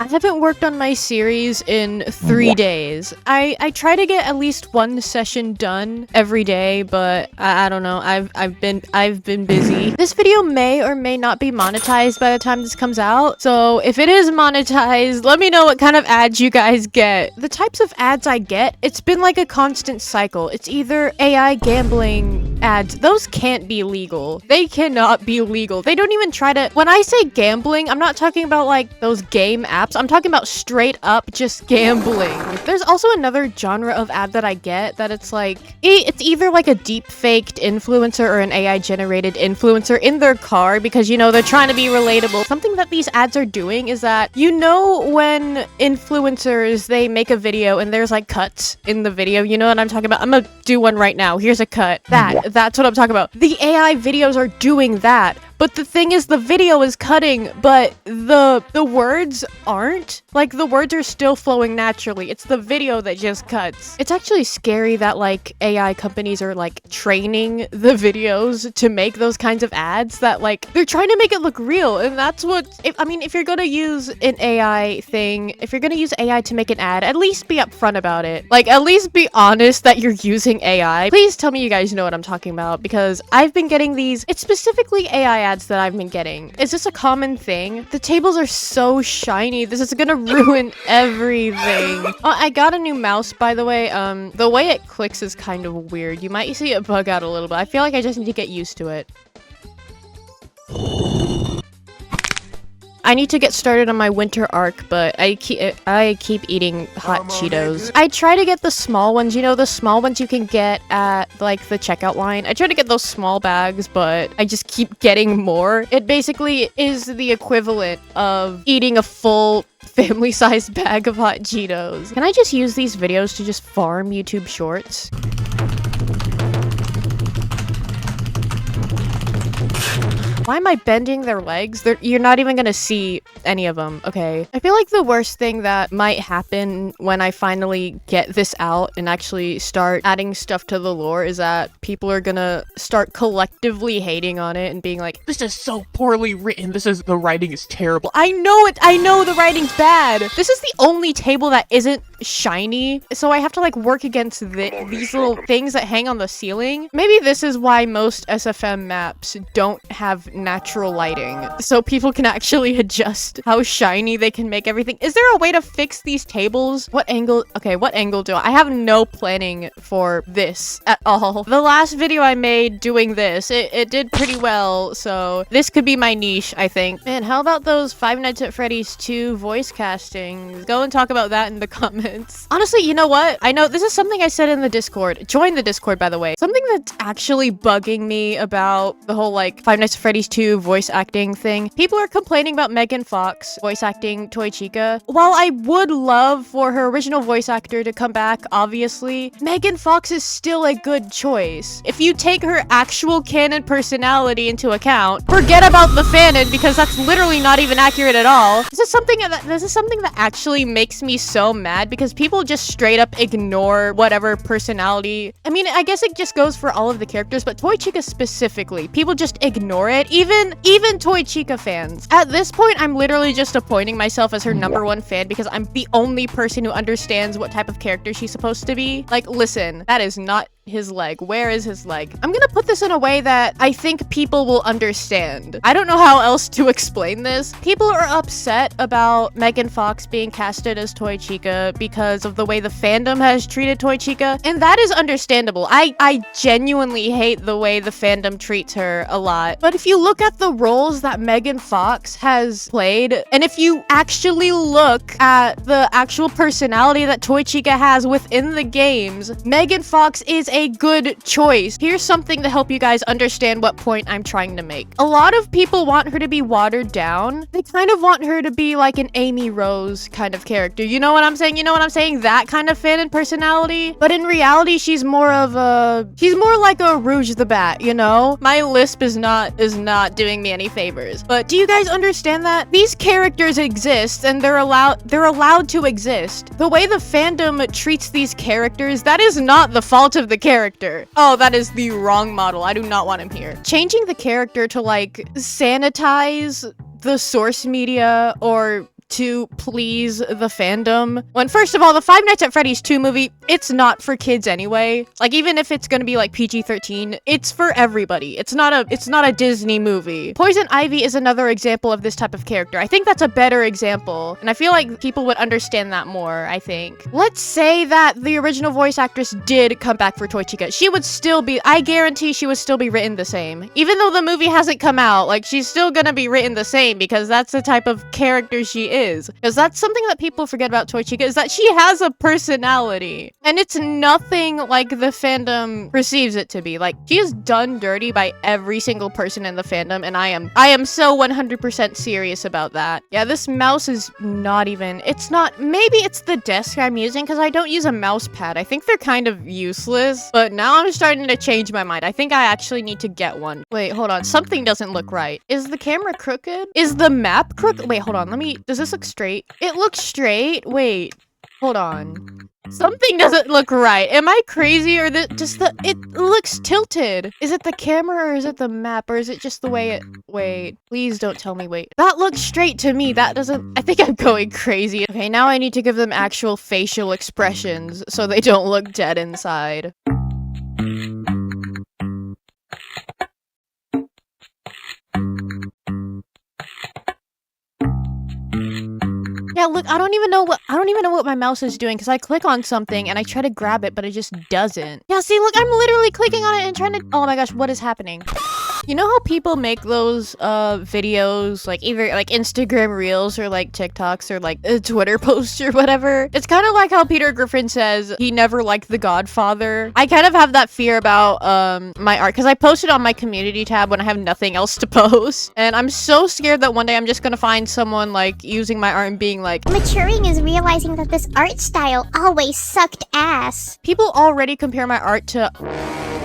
I haven't worked on my series in 3 days. I try to get at least one session done every day, but I don't know. I've been busy. This video may or may not be monetized by the time this comes out. So if it is monetized, let me know what kind of ads you guys get. The types of ads I get, it's been like a constant cycle. It's either AI gambling ads. Those can't be legal. They cannot be legal. They don't even try to. When I say gambling, I'm not talking about like those game apps. I'm talking about straight up just gambling. There's also another genre of ad that I get that it's like, it's either like a deep faked influencer or an AI generated influencer in their car because, you know, they're trying to be relatable. Something that these ads are doing is that, you know, when influencers, they make a video and there's like cuts in the video, you know what I'm talking about? I'm gonna do one right now. Here's a cut. That's what I'm talking about. The AI videos are doing that. But the thing is, the video is cutting, but the words aren't. Like, the words are still flowing naturally. It's the video that just cuts. It's actually scary that, like, AI companies are, like, training the videos to make those kinds of ads that, like, they're trying to make it look real. And that's what, if you're gonna use an AI thing, if you're gonna use AI to make an ad, at least be upfront about it. Like, at least be honest that you're using AI. Please tell me you guys know what I'm talking about, because I've been getting these, it's specifically AI ads that I've been getting. Is this a common thing? The tables are so shiny. This is gonna ruin everything. Oh, I got a new mouse, by the way. The way it clicks is kind of weird. You might see it bug out a little bit. I feel like I just need to get used to it. I need to get started on my winter arc, but I keep eating hot Cheetos. I try to get the small ones, you know, the small ones you can get at, like, the checkout line. I try to get those small bags, but I just keep getting more. It basically is the equivalent of eating a full family-sized bag of hot Cheetos. Can I just use these videos to just farm YouTube shorts? Why am I bending their legs? You're not even gonna see any of them, okay? I feel like the worst thing that might happen when I finally get this out and actually start adding stuff to the lore is that people are gonna start collectively hating on it and being like, this is so poorly written, the writing is terrible. I know it, I know the writing's bad. This is the only table that isn't shiny, so I have to like work against these little things that hang on the ceiling. Maybe this is why most SFM maps don't have natural lighting, so people can actually adjust how shiny they can make everything. Is there a way to fix these tables? What angle? Okay, what angle do I have no planning for this at all. The last video I made doing this, it did pretty well, so this could be my niche, I think. Man, how about those Five Nights at Freddy's 2 voice castings? Go and talk about that in the comments. Honestly, you know what? I know this is something I said in the Discord. Join the Discord, by the way. Something that's actually bugging me about the whole like Five Nights at Freddy's 2 voice acting thing. People are complaining about Megan Fox voice acting Toy Chica. While I would love for her original voice actor to come back, obviously, Megan Fox is still a good choice. If you take her actual canon personality into account, forget about the fanon because that's literally not even accurate at all. This is something that actually makes me so mad because people just straight up ignore whatever personality. I mean, I guess it just goes for all of the characters, but Toy Chica specifically, people just ignore it. Even Toy Chica fans. At this point, I'm literally just appointing myself as her #1 fan because I'm the only person who understands what type of character she's supposed to be. Like, listen, that is not his leg. Where is his leg? I'm gonna put this in a way that I think people will understand. I don't know how else to explain this. People are upset about Megan Fox being casted as Toy Chica because of the way the fandom has treated Toy Chica, and that is understandable. I genuinely hate the way the fandom treats her a lot. But if you look at the roles that Megan Fox has played, and if you actually look at the actual personality that Toy Chica has within the games, Megan Fox is a good choice. Here's something to help you guys understand what point I'm trying to make. A lot of people want her to be watered down. They kind of want her to be like an Amy Rose kind of character. You know what I'm saying? You know what I'm saying? That kind of fan and personality. But in reality, she's more like a Rouge the Bat, you know? My lisp is not doing me any favors. But do you guys understand that? These characters exist and they're allowed to exist. The way the fandom treats these characters, that is not the fault of the character. Oh, that is the wrong model. I do not want him here. Changing the character to like sanitize the source media or to please the fandom. When first of all, the Five Nights at Freddy's 2 movie, it's not for kids anyway. Like even if it's gonna be like PG-13, it's for everybody. It's not a Disney movie. Poison Ivy is another example of this type of character. I think that's a better example, and I feel like people would understand that more, I think. Let's say that the original voice actress did come back for Toy Chica. She would still be, I guarantee she would still be written the same. Even though the movie hasn't come out, like she's still gonna be written the same because that's the type of character she is. Because that's something that people forget about Toy Chica, is that she has a personality. And it's nothing like the fandom perceives it to be. Like, she is done dirty by every single person in the fandom, and I am so 100% serious about that. Yeah, this mouse is not even, it's not, maybe it's the desk I'm using because I don't use a mouse pad. I think they're kind of useless, but now I'm starting to change my mind. I think I actually need to get one. Wait, hold on. Something doesn't look right. Is the camera crooked? Is the map crooked? Wait, hold on. Does this look straight? It looks straight. Wait, hold on. Something doesn't look right. Am I crazy or it looks tilted? Is it the camera or is it the map or is it just the way it, wait, please don't tell me, wait. That looks straight to me. That doesn't, I think I'm going crazy. Okay, now I need to give them actual facial expressions so they don't look dead inside. Yeah, look, I don't even know what my mouse is doing because I click on something and I try to grab it, but it just doesn't. Yeah, see, look, I'm literally clicking on it and trying to, oh my gosh, what is happening? You know how people make those videos, like either like Instagram Reels or like TikToks or like Twitter posts or whatever? It's kind of like how Peter Griffin says he never liked The Godfather. I kind of have that fear about my art because I post it on my community tab when I have nothing else to post. And I'm so scared that one day I'm just gonna find someone like using my art and being like, maturing is realizing that this art style always sucked ass. People already compare my art to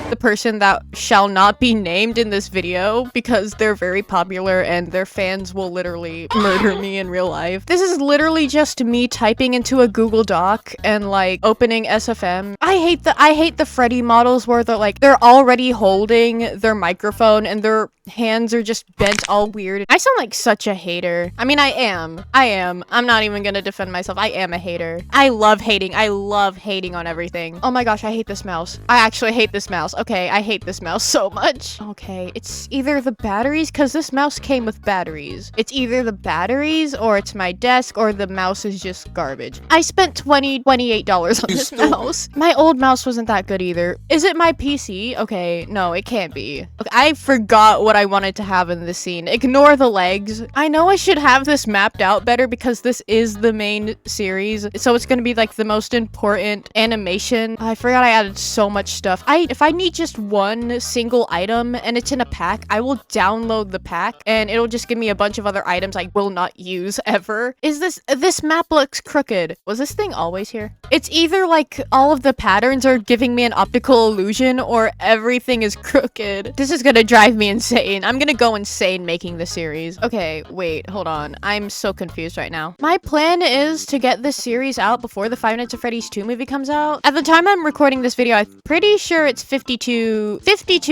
the person that shall not be named in this video because they're very popular and their fans will literally murder me in real life. This is literally just me typing into a Google Doc and like opening SFM. I hate the Freddy models where they're already holding their microphone and their hands are just bent all weird. I sound like such a hater. I mean, I am. I'm not even gonna defend myself. I am a hater. I love hating on everything. Oh my gosh, I hate this mouse. I actually hate this mouse. Okay, I hate this mouse so much. Okay, it's either the batteries, because this mouse came with batteries. It's either the batteries, or it's my desk, or the mouse is just garbage. I spent $28 on this mouse. My old mouse wasn't that good either. Is it my PC? Okay, no, it can't be. Okay, I forgot what I wanted to have in this scene. Ignore the legs. I know I should have this mapped out better because this is the main series, so it's gonna be like the most important animation. I forgot I added so much stuff. If I need just one single item and it's in a pack, I will download the pack and it'll just give me a bunch of other items I will not use ever. This map looks crooked. Was this thing always here? It's either like all of the patterns are giving me an optical illusion or everything is crooked. This is gonna drive me insane. I'm gonna go insane making this series. Okay, wait, hold on. I'm so confused right now. My plan is to get this series out before the Five Nights at Freddy's 2 movie comes out. At the time I'm recording this video, I'm pretty sure it's 52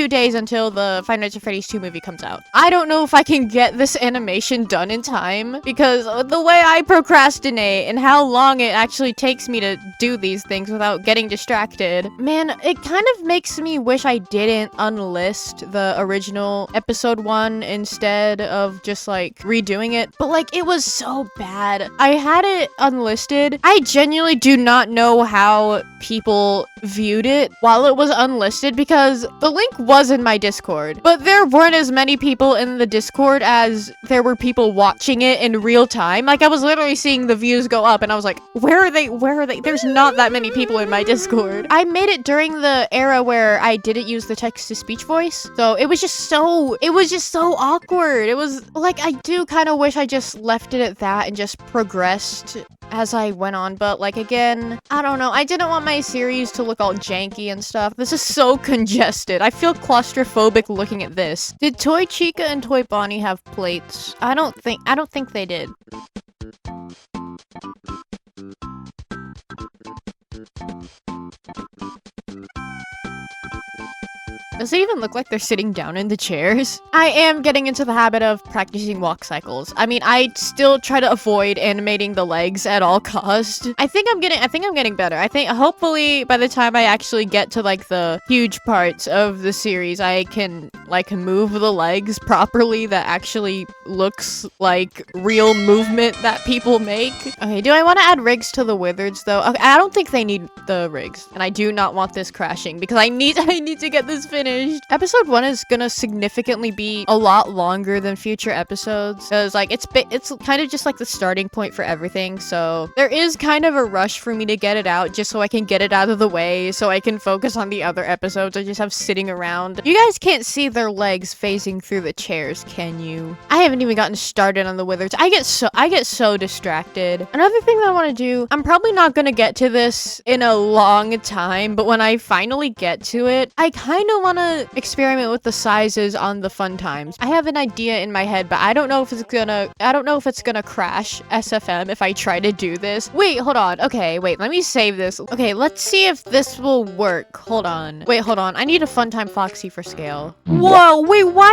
days until the Five Nights at Freddy's 2 movie comes out. I don't know if I can get this animation done in time because the way I procrastinate and how long it actually takes me to do these things without getting distracted. Man, it kind of makes me wish I didn't unlist the original episode 1 instead of just like redoing it, but like it was so bad. I had it unlisted. I genuinely do not know how people viewed it while it was unlisted because the link was in my Discord, but there weren't as many people in the Discord as there were people watching it in real time. Like I was literally seeing the views go up and I was like, where are they? There's not that many people in my Discord. I made it during the era where I didn't use the text-to-speech voice, so it was just so awkward. It was like, I do kind of wish I just left it at that and just progressed as I went on, but like again, I don't know. I didn't want my series to look all janky and stuff. This is so congested. I feel claustrophobic looking at this. Did Toy Chica and Toy Bonnie have plates? I don't think they did. Does it even look like they're sitting down in the chairs? I am getting into the habit of practicing walk cycles. I mean, I still try to avoid animating the legs at all costs. I think I'm getting better. I think hopefully by the time I actually get to like the huge parts of the series, I can like move the legs properly that actually looks like real movement that people make. Okay, do I want to add rigs to the wizards though? Okay, I don't think they need the rigs, and I do not want this crashing because I need to get this finished. Episode 1 is gonna significantly be a lot longer than future episodes because like it's kind of just like the starting point for everything, so there is kind of a rush for me to get it out just so I can get it out of the way so I can focus on the other episodes I just have sitting around. You guys can't see their legs phasing through the chairs, can you? I haven't even gotten started on the wizards. I get so distracted. Another thing that I want to do, I'm probably not gonna get to this in a long time, but when I finally get to it, I kind of want to experiment with the sizes on the fun times. I have an idea in my head, but I don't know if it's gonna crash SFM if I try to do this. Wait, hold on. Okay, wait, let me save this. Okay, let's see if this will work. Hold on. Wait, hold on. I need a fun time Foxy for scale. Whoa, wait, why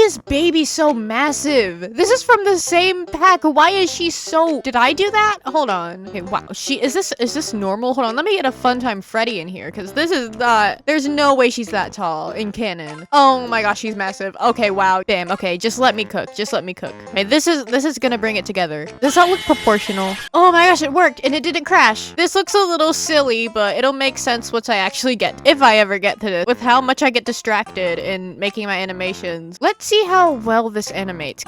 is baby so massive? This is from the same pack. Why is she so... Did I do that? Hold on. Okay, wow. Is this normal? Hold on. Let me get a fun time Freddy in here because this is not... There's no way she's that tall in canon. Oh my gosh, she's massive. Okay, wow. Damn. Okay, just let me cook. Just let me cook. Okay, this is gonna bring it together. Does that look proportional? Oh my gosh, it worked and it didn't crash. This looks a little silly, but it'll make sense once I actually get... If I ever get to this. With how much I get distracted in making my animations. Let's see how well this animates.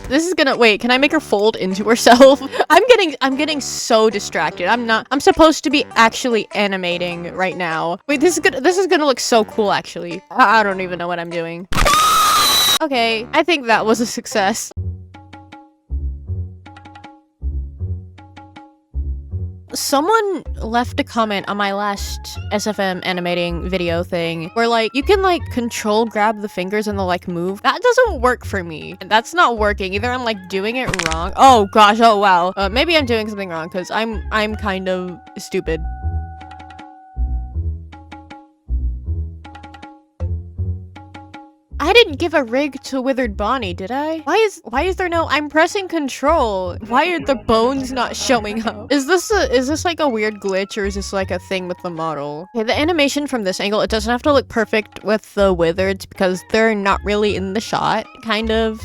This is gonna... Wait, can I make her fold into herself? I'm getting so distracted. I'm supposed to be actually animating right now. Wait, this is gonna look so cool, actually. I don't even know what I'm doing. Okay, I think that was a success. Someone left a comment on my last SFM animating video thing where like you can like control grab the fingers and they'll like move. That doesn't work for me. That's not working. Either I'm like doing it wrong. Oh gosh, oh wow. Maybe I'm doing something wrong because I'm kind of stupid. I didn't give a rig to Withered Bonnie, did I? Why is there no... I'm pressing control. Why are the bones not showing up? Is this like a weird glitch or is this like a thing with the model? Okay, the animation from this angle, it doesn't have to look perfect with the wizards because they're not really in the shot, kind of.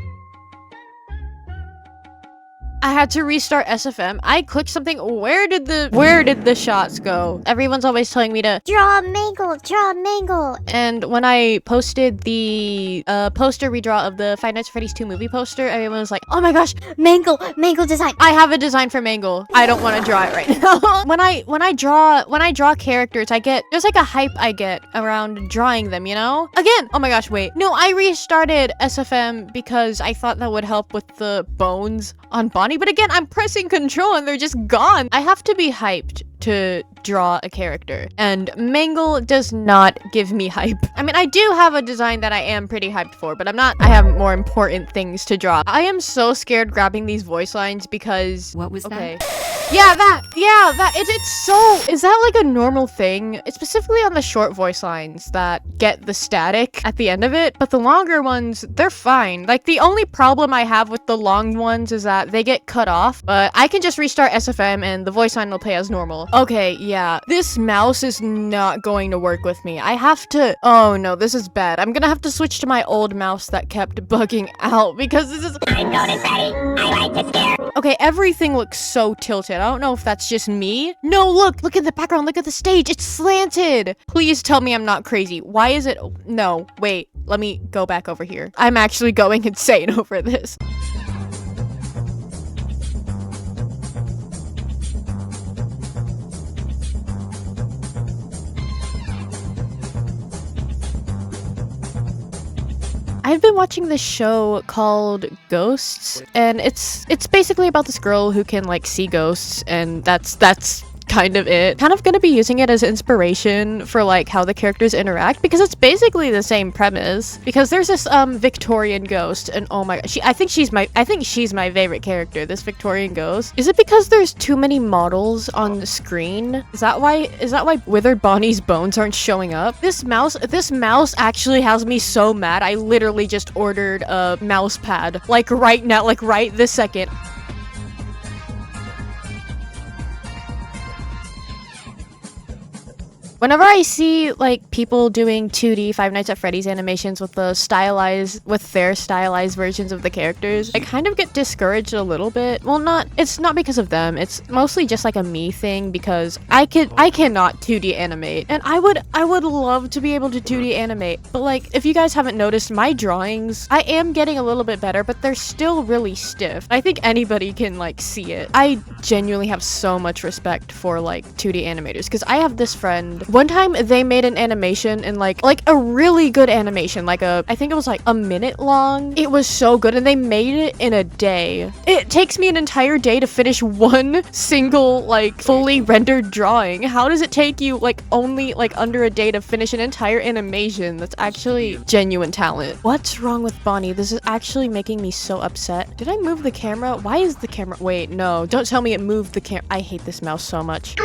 I had to restart SFM. I clicked something. Where did the shots go? Everyone's always telling me to Draw Mangle, draw Mangle. And when I posted the poster redraw of the Five Nights at Freddy's 2 movie poster, everyone was like, oh my gosh, Mangle design. I have a design for Mangle. I don't want to draw it right now. when I draw characters, there's like a hype I get around drawing them, you know? Again, oh my gosh, wait. No, I restarted SFM because I thought that would help with the bones on Bonnie, but again, I'm pressing control and they're just gone. I have to be hyped to draw a character, and Mangle does not give me hype. I mean, I do have a design that I am pretty hyped for, but I have more important things to draw. I am so scared grabbing these voice lines because... What was that? It's so... Is that like a normal thing? It's specifically on the short voice lines that get the static at the end of it, but the longer ones, they're fine. Like, the only problem I have with the long ones is that they get cut off, but I can just restart SFM and the voice line will play as normal. Okay, yeah. This mouse is not going to work with me. I have to... Oh no, this is bad. I'm gonna have to switch to my old mouse that kept bugging out because this is... I'm noticed, Daddy. I like to stare. Okay, everything looks so tilted. I don't know if that's just me. No, look at the background. Look at the stage. It's slanted. Please tell me I'm not crazy. Why is it... No, wait. Let me go back over here. I'm actually going insane over this. I've been watching this show called Ghosts, and it's basically about this girl who can like see ghosts, and that's kind of it. Kind of gonna be using it as inspiration for like how the characters interact, because it's basically the same premise. Because there's this Victorian ghost, and oh my god, I think she's my favorite character, this Victorian ghost. Is it because there's too many models on the screen? Is that why Withered Bonnie's bones aren't showing up? This mouse actually has me so mad. I literally just ordered a mouse pad, like right now, like right this second. Whenever I see like people doing 2D Five Nights at Freddy's animations with their stylized versions of the characters, I kind of get discouraged a little bit. Well, it's not because of them. It's mostly just like a me thing, because I cannot 2D animate, and I would love to be able to 2D animate. But like, if you guys haven't noticed, my drawings, I am getting a little bit better, but they're still really stiff. I think anybody can like see it. I genuinely have so much respect for like 2D animators, because I have this friend. One time they made an animation in like a really good animation, like I think it was like a minute long. It was so good, and they made it in a day. It takes me an entire day to finish one single like fully rendered drawing. How does it take you like only like under a day to finish an entire animation? That's actually genuine talent. What's wrong with Bonnie? This is actually making me so upset. Did I move the camera? Why is the camera? Wait, no, don't tell me it moved the camera. I hate this mouse so much.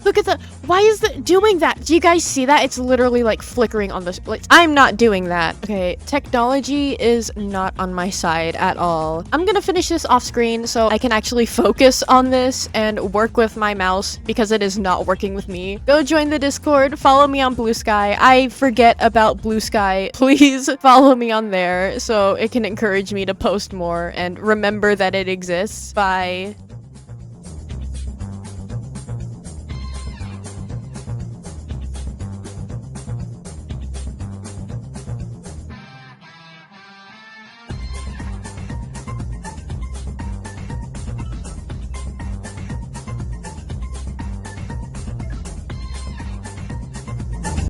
Look at the, why is it doing that? Do you guys see that? It's literally like flickering on this. Like, I'm not doing that. Okay, technology is not on my side at all. I'm gonna finish this off screen so I can actually focus on this and work with my mouse, because it is not working with me. Go join the Discord, follow me on Blue Sky. I forget about Blue Sky. Please follow me on there so it can encourage me to post more and remember that it exists. Bye.